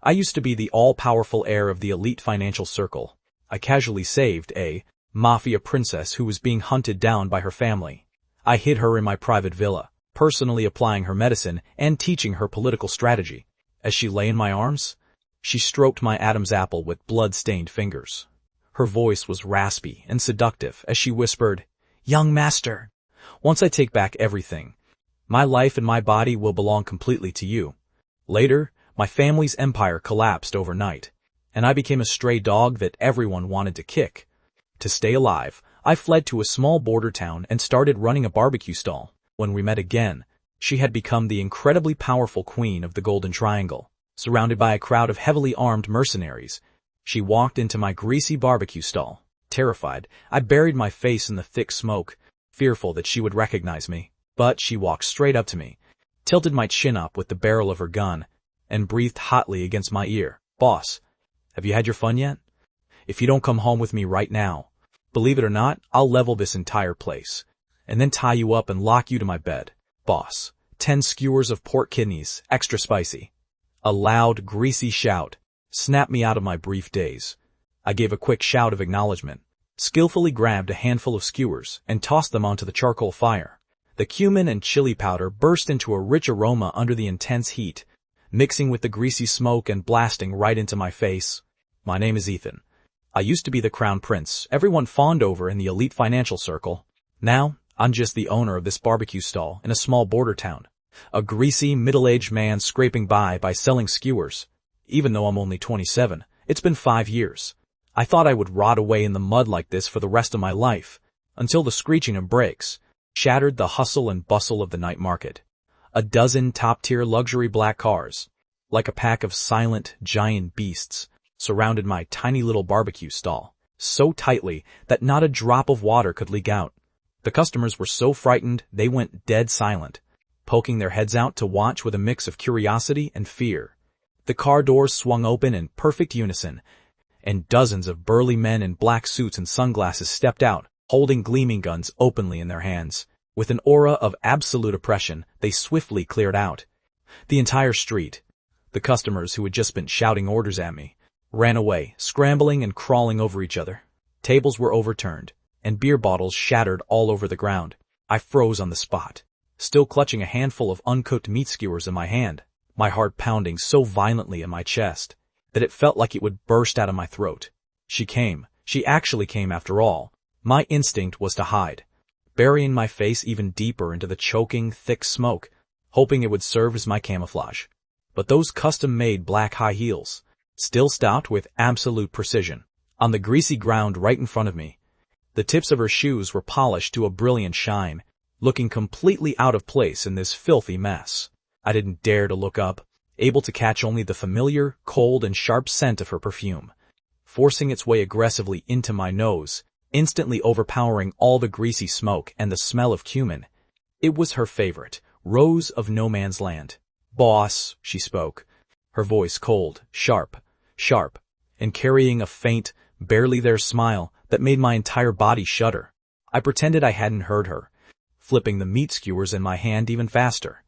I used to be the all-powerful heir of the elite financial circle. I casually saved a mafia princess who was being hunted down by her family. I hid her in my private villa, personally applying her medicine and teaching her political strategy. As she lay in my arms, she stroked my Adam's apple with blood-stained fingers. Her voice was raspy and seductive as she whispered, "Young master, once I take back everything, my life and my body will belong completely to you." Later, my family's empire collapsed overnight, and I became a stray dog that everyone wanted to kick. To stay alive, I fled to a small border town and started running a barbecue stall. When we met again, she had become the incredibly powerful queen of the Golden Triangle. Surrounded by a crowd of heavily armed mercenaries, she walked into my greasy barbecue stall. Terrified, I buried my face in the thick smoke, fearful that she would recognize me. But she walked straight up to me, tilted my chin up with the barrel of her gun, and breathed hotly against my ear. "Boss, have you had your fun yet? If you don't come home with me right now, believe it or not, I'll level this entire place, and then tie you up and lock you to my bed. Boss, 10 skewers of pork kidneys, extra spicy." A loud, greasy shout snapped me out of my brief daze. I gave a quick shout of acknowledgement, skillfully grabbed a handful of skewers, and tossed them onto the charcoal fire. The cumin and chili powder burst into a rich aroma under the intense heat, mixing with the greasy smoke and blasting right into my face. "My name is Ethan. I used to be the crown prince everyone fawned over in the elite financial circle. Now, I'm just the owner of this barbecue stall in a small border town. A greasy, middle-aged man scraping by selling skewers. Even though I'm only 27, it's been 5 years. I thought I would rot away in the mud like this for the rest of my life, until the screeching of brakes shattered the hustle and bustle of the night market. A dozen top-tier luxury black cars, like a pack of silent, giant beasts, surrounded my tiny little barbecue stall, so tightly that not a drop of water could leak out. The customers were so frightened they went dead silent, poking their heads out to watch with a mix of curiosity and fear. The car doors swung open in perfect unison, and dozens of burly men in black suits and sunglasses stepped out, holding gleaming guns openly in their hands. With an aura of absolute oppression, they swiftly cleared out. The entire street, the customers who had just been shouting orders at me, ran away, scrambling and crawling over each other. Tables were overturned, and beer bottles shattered all over the ground. I froze on the spot, still clutching a handful of uncooked meat skewers in my hand, my heart pounding so violently in my chest that it felt like it would burst out of my throat. She came. She actually came after all. My instinct was to hide, burying my face even deeper into the choking, thick smoke, hoping it would serve as my camouflage. But those custom-made black high heels still stopped with absolute precision. On the greasy ground right in front of me, the tips of her shoes were polished to a brilliant shine, looking completely out of place in this filthy mess. I didn't dare to look up, able to catch only the familiar, cold and sharp scent of her perfume, forcing its way aggressively into my nose, instantly overpowering all the greasy smoke and the smell of cumin. It was her favorite, Rose of No Man's Land. "Boss," she spoke, her voice cold, sharp, and carrying a faint, barely there smile that made my entire body shudder. I pretended I hadn't heard her, flipping the meat skewers in my hand even faster.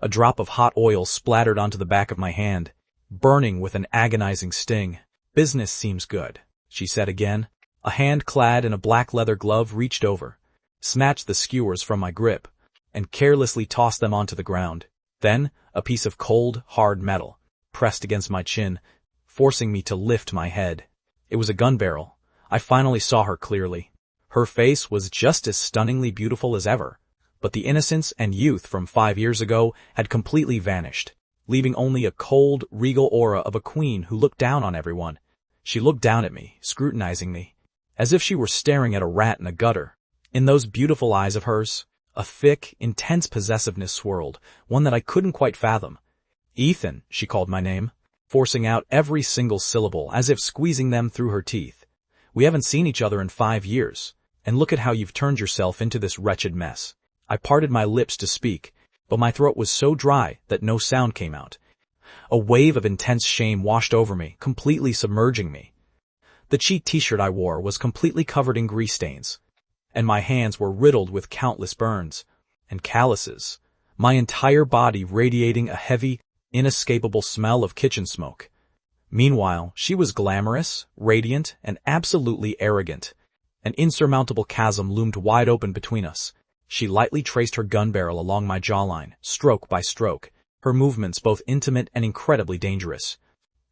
A drop of hot oil splattered onto the back of my hand, burning with an agonizing sting. "Business seems good," she said again. A hand clad in a black leather glove reached over, snatched the skewers from my grip, and carelessly tossed them onto the ground. Then, a piece of cold, hard metal pressed against my chin, forcing me to lift my head. It was a gun barrel. I finally saw her clearly. Her face was just as stunningly beautiful as ever, but the innocence and youth from 5 years ago had completely vanished, leaving only a cold, regal aura of a queen who looked down on everyone. She looked down at me, scrutinizing me, as if she were staring at a rat in a gutter. In those beautiful eyes of hers, a thick, intense possessiveness swirled, one that I couldn't quite fathom. "Ethan," she called my name, forcing out every single syllable as if squeezing them through her teeth. "We haven't seen each other in 5 years, and look at how you've turned yourself into this wretched mess." I parted my lips to speak, but my throat was so dry that no sound came out. A wave of intense shame washed over me, completely submerging me. The cheap t-shirt I wore was completely covered in grease stains, and my hands were riddled with countless burns and calluses, my entire body radiating a heavy, inescapable smell of kitchen smoke. Meanwhile, she was glamorous, radiant, and absolutely arrogant. An insurmountable chasm loomed wide open between us. She lightly traced her gun barrel along my jawline, stroke by stroke, her movements both intimate and incredibly dangerous.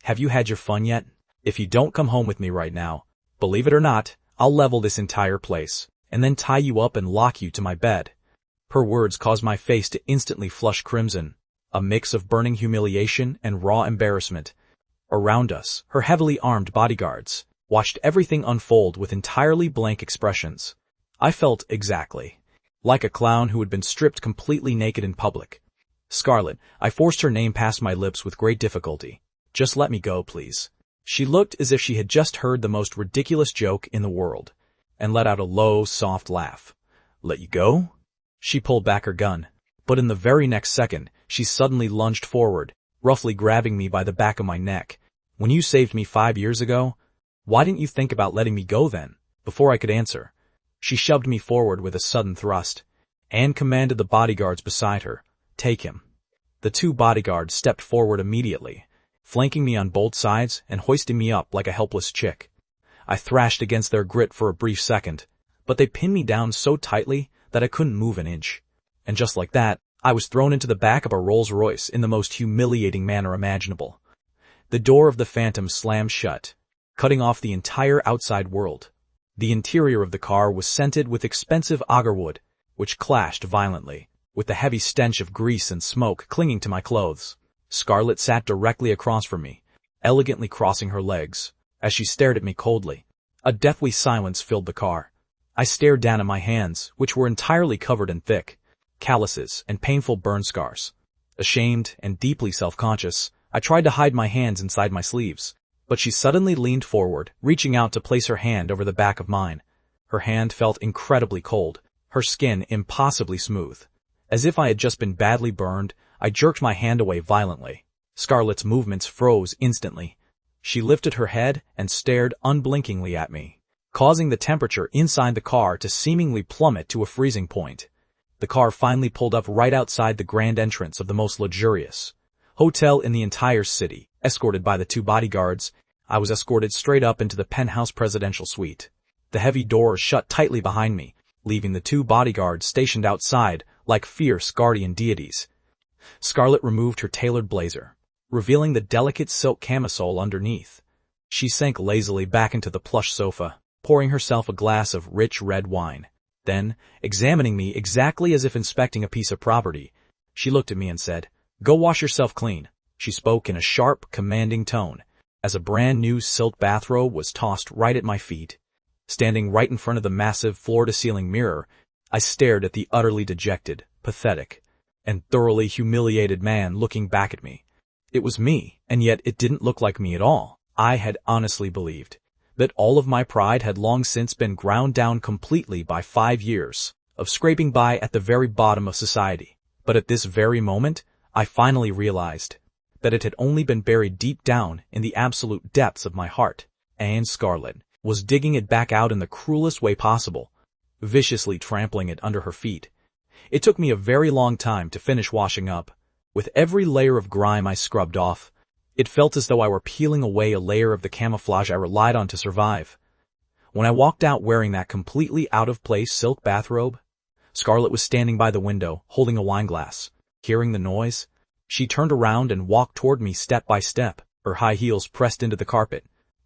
Have you had your fun yet? If you don't come home with me right now, believe it or not, I'll level this entire place, and then tie you up and lock you to my bed. Her words caused my face to instantly flush crimson, a mix of burning humiliation and raw embarrassment. Around us, her heavily armed bodyguards watched everything unfold with entirely blank expressions. I felt exactly like a clown who had been stripped completely naked in public. Scarlet, I forced her name past my lips with great difficulty. Just let me go, please. She looked as if she had just heard the most ridiculous joke in the world, and let out a low, soft laugh. Let you go? She pulled back her gun, but in the very next second, she suddenly lunged forward, roughly grabbing me by the back of my neck. When you saved me 5 years ago, why didn't you think about letting me go then? Before I could answer, she shoved me forward with a sudden thrust, and commanded the bodyguards beside her, take him. The 2 bodyguards stepped forward immediately, flanking me on both sides and hoisting me up like a helpless chick. I thrashed against their grit for a brief second, but they pinned me down so tightly that I couldn't move an inch. And just like that, I was thrown into the back of a Rolls-Royce in the most humiliating manner imaginable. The door of the Phantom slammed shut, cutting off the entire outside world. The interior of the car was scented with expensive agarwood, which clashed violently, with the heavy stench of grease and smoke clinging to my clothes. Scarlet sat directly across from me, elegantly crossing her legs, as she stared at me coldly. A deathly silence filled the car. I stared down at my hands, which were entirely covered in thick calluses and painful burn scars. Ashamed and deeply self-conscious, I tried to hide my hands inside my sleeves, but she suddenly leaned forward, reaching out to place her hand over the back of mine. Her hand felt incredibly cold, her skin impossibly smooth. As if I had just been badly burned, I jerked my hand away violently. Scarlet's movements froze instantly. She lifted her head and stared unblinkingly at me, causing the temperature inside the car to seemingly plummet to a freezing point. The car finally pulled up right outside the grand entrance of the most luxurious hotel in the entire city. Escorted by the 2 bodyguards, I was escorted straight up into the penthouse presidential suite. The heavy doors shut tightly behind me, leaving the 2 bodyguards stationed outside like fierce guardian deities. Scarlet removed her tailored blazer, revealing the delicate silk camisole underneath. She sank lazily back into the plush sofa, pouring herself a glass of rich red wine. Then, examining me exactly as if inspecting a piece of property, she looked at me and said, "Go wash yourself clean." She spoke in a sharp, commanding tone, as a brand-new silk bathrobe was tossed right at my feet. Standing right in front of the massive floor-to-ceiling mirror, I stared at the utterly dejected, pathetic, and thoroughly humiliated man looking back at me. It was me, and yet it didn't look like me at all. I had honestly believed that all of my pride had long since been ground down completely by 5 years of scraping by at the very bottom of society. But at this very moment, I finally realized that it had only been buried deep down in the absolute depths of my heart, and Scarlet was digging it back out in the cruelest way possible, viciously trampling it under her feet. It took me a very long time to finish washing up. With every layer of grime I scrubbed off, it felt as though I were peeling away a layer of the camouflage I relied on to survive. When I walked out wearing that completely out-of-place silk bathrobe, Scarlet was standing by the window, holding a wine glass. Hearing the noise, she turned around and walked toward me step by step, her high heels pressed into the carpet,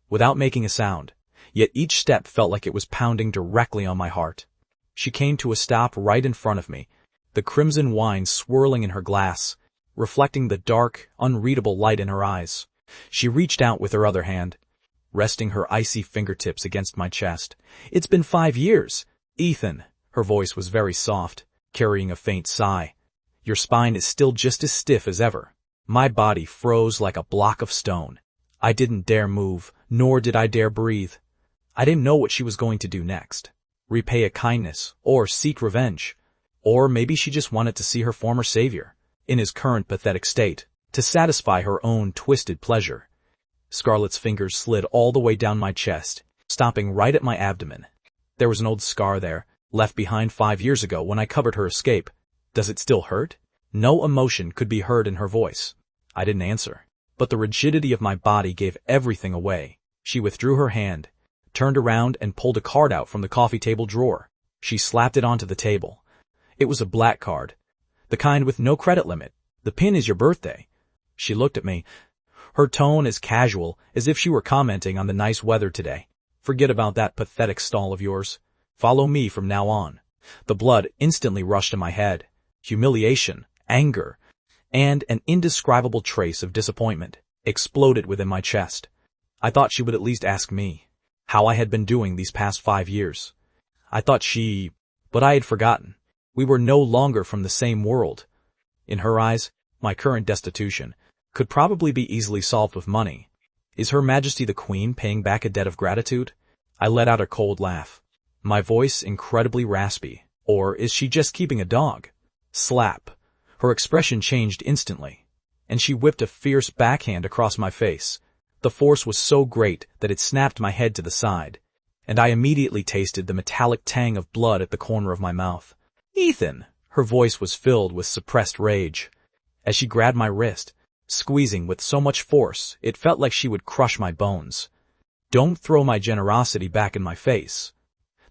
without making a sound, yet each step felt like it was pounding directly on my heart. She came to a stop right in front of me, the crimson wine swirling in her glass, reflecting the dark, unreadable light in her eyes. She reached out with her other hand, resting her icy fingertips against my chest. "It's been 5 years, Ethan." Her voice was very soft, carrying a faint sigh. "Your spine is still just as stiff as ever." My body froze like a block of stone. I didn't dare move, nor did I dare breathe. I didn't know what she was going to do next. Repay a kindness, or seek revenge. Or maybe she just wanted to see her former savior, in his current pathetic state, to satisfy her own twisted pleasure. Scarlet's fingers slid all the way down my chest, stopping right at my abdomen. There was an old scar there, left behind 5 years ago when I covered her escape. "Does it still hurt?" No emotion could be heard in her voice. I didn't answer. but the rigidity of my body gave everything away. She withdrew her hand, turned around and pulled a card out from the coffee table drawer. She slapped it onto the table. It was a black card, the kind with no credit limit. The pin is your birthday. She looked at me, her tone as casual as if she were commenting on the nice weather today. Forget about that pathetic stall of yours. Follow me from now on. The blood instantly rushed to my head. Humiliation, anger, and an indescribable trace of disappointment exploded within my chest. I thought she would at least ask me how I had been doing these past 5 years. But I had forgotten. We were no longer from the same world. In her eyes, my current destitution could probably be easily solved with money. Is Her Majesty the Queen paying back a debt of gratitude? I let out a cold laugh, my voice incredibly raspy. Or is she just keeping a dog? Slap. Her expression changed instantly, and she whipped a fierce backhand across my face. The force was so great that it snapped my head to the side, and I immediately tasted the metallic tang of blood at the corner of my mouth. Ethan! Her voice was filled with suppressed rage, as she grabbed my wrist, squeezing with so much force it felt like she would crush my bones. Don't throw my generosity back in my face.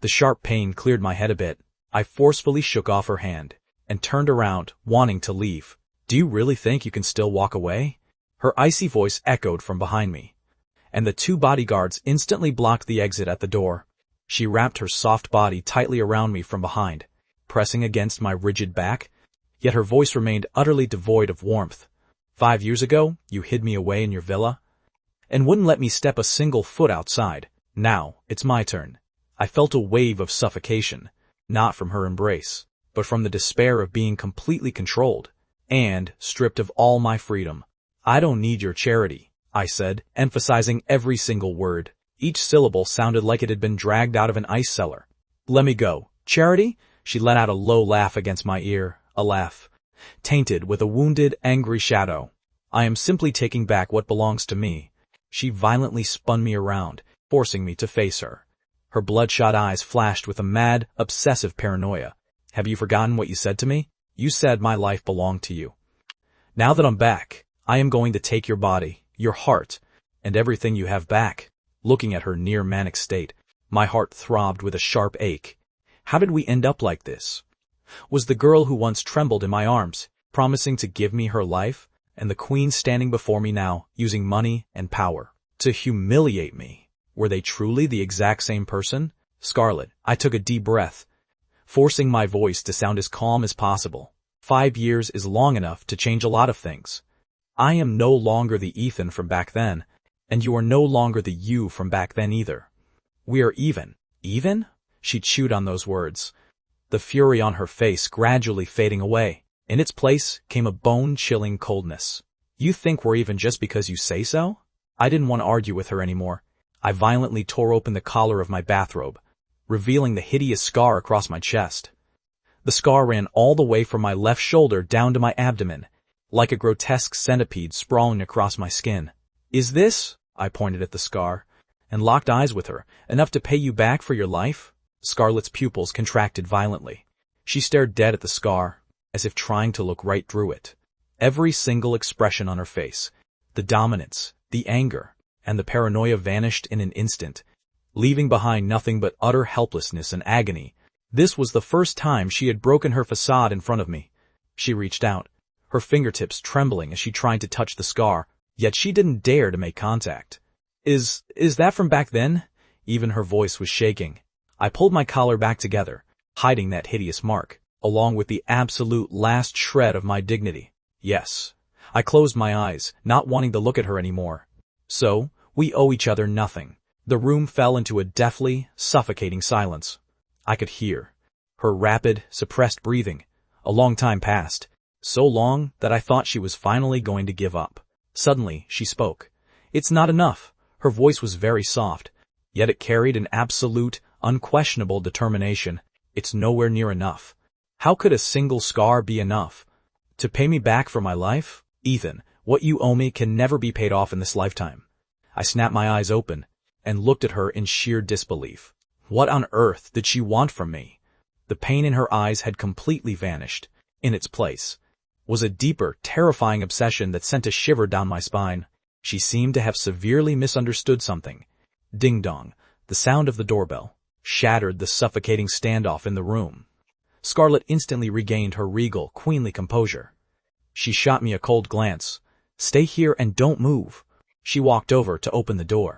The sharp pain cleared my head a bit. I forcefully shook off her hand and turned around, wanting to leave. Do you really think you can still walk away? Her icy voice echoed from behind me, and the 2 bodyguards instantly blocked the exit at the door. She wrapped her soft body tightly around me from behind, pressing against my rigid back, yet her voice remained utterly devoid of warmth. 5 years ago, you hid me away in your villa, and wouldn't let me step a single foot outside. Now, it's my turn. I felt a wave of suffocation, not from her embrace, but from the despair of being completely controlled and stripped of all my freedom. I don't need your charity, I said, emphasizing every single word. Each syllable sounded like it had been dragged out of an ice cellar. Let me go. Charity? She let out a low laugh against my ear, a laugh tainted with a wounded, angry shadow. I am simply taking back what belongs to me. She violently spun me around, forcing me to face her. Her bloodshot eyes flashed with a mad, obsessive paranoia. Have you forgotten what you said to me? You said my life belonged to you. Now that I'm back, I am going to take your body, your heart, and everything you have back. Looking at her near-manic state, my heart throbbed with a sharp ache. How did we end up like this? Was the girl who once trembled in my arms, promising to give me her life, and the Queen standing before me now, using money and power to humiliate me? Were they truly the exact same person? Scarlet, I took a deep breath, forcing my voice to sound as calm as possible. 5 years is long enough to change a lot of things. I am no longer the Ethan from back then, and you are no longer the you from back then either. We are even. Even? She chewed on those words, the fury on her face gradually fading away. In its place came a bone-chilling coldness. You think we're even just because you say so? I didn't want to argue with her anymore. I violently tore open the collar of my bathrobe, revealing the hideous scar across my chest. The scar ran all the way from my left shoulder down to my abdomen, like a grotesque centipede sprawling across my skin. Is this, I pointed at the scar, and locked eyes with her, enough to pay you back for your life? Scarlet's pupils contracted violently. She stared dead at the scar, as if trying to look right through it. Every single expression on her face, the dominance, the anger, and the paranoia vanished in an instant, leaving behind nothing but utter helplessness and agony. This was the first time she had broken her facade in front of me. She reached out, her fingertips trembling as she tried to touch the scar, yet she didn't dare to make contact. Is that from back then? Even her voice was shaking. I pulled my collar back together, hiding that hideous mark, along with the absolute last shred of my dignity. Yes. I closed my eyes, not wanting to look at her anymore. So, we owe each other nothing. The room fell into a deathly, suffocating silence. I could hear her rapid, suppressed breathing. A long time passed, so long that I thought she was finally going to give up. Suddenly, she spoke. It's not enough. Her voice was very soft, yet it carried an absolute, unquestionable determination. It's nowhere near enough. How could a single scar be enough? To pay me back for my life? Ethan, what you owe me can never be paid off in this lifetime. I snapped my eyes open and looked at her in sheer disbelief. What on earth did she want from me? The pain in her eyes had completely vanished. In its place was a deeper, terrifying obsession that sent a shiver down my spine. She seemed to have severely misunderstood something. Ding-dong, the sound of the doorbell, shattered the suffocating standoff in the room. Scarlett instantly regained her regal, queenly composure. She shot me a cold glance. "Stay here and don't move." She walked over to open the door.